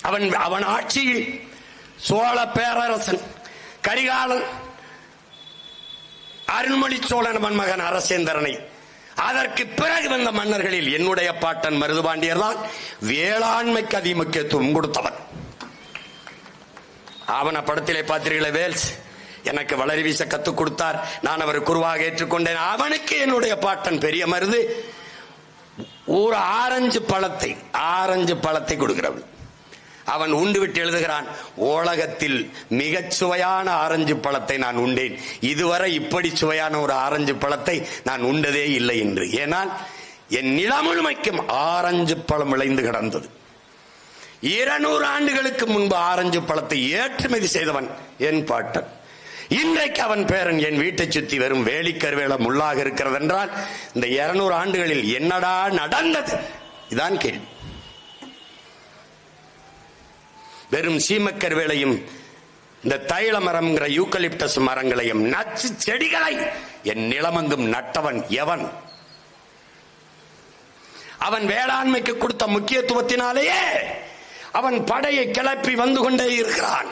அவன் ஆட்சியில் சோழ பேரரசன் கரிகாலன், அருண்மொழி சோழன் மகன் அரசேந்திரனை, அதற்கு பிறகு வந்த மன்னர்களில் என்னுடைய பாட்டன் மருதுபாண்டியர் தான் வேளாண்மைக்கு அதிக முக்கியத்துவம் கொடுத்தவர். ஆவண படத்திலே பார்த்தீர்களே, வேல்ஸ் எனக்கு வளரி வீச கத்துக் கொடுத்தார், நான் அவர் குருவாக ஏற்றுக்கொண்டேன். அவனுக்கு என்னுடைய பாட்டன் பெரிய மருது ஒரு ஆரஞ்சு பழத்தை கொடுக்கிறவன். அவன் உண்டு விட்டு எழுதுகிறான், உலகத்தில் மிகச் சுவையான ஆரஞ்சு பழத்தை நான் உண்டேன், இதுவரை இப்படி சுவையான ஒரு ஆரஞ்சு பழத்தை நான் உண்டதே இல்லை என்று. ஏனால் என் நிலம் முழுமைக்கும் ஆரஞ்சு பழம் விளைந்து கிடந்தது. 200 ஆண்டுகளுக்கு முன்பு ஆரஞ்சு பழத்தை ஏற்றுமதி செய்தவன் என் பாட்டன். இன்றைக்கு அவன் பேரன் என் வீட்டை சுத்தி வெறும் வேலிக்கருவேல முள்ளாக இருக்கிறது என்றால் இந்த 200 ஆண்டுகளில் என்னடா நடந்தது? இதான் கேள்வி. வெறும் சீமக்கருவேலையும் இந்த தைல மரம்ங்கிற யூக்கலிப்டஸ் மரங்களையும் நச்சு செடிகளை என் நிலமங்கும் நட்டவன் எவன்? அவன் வேளாண்மைக்கு கொடுத்த முக்கியத்துவத்தினாலேயே அவன் படையை கிளப்பி வந்து கொண்டே இருக்கிறான்.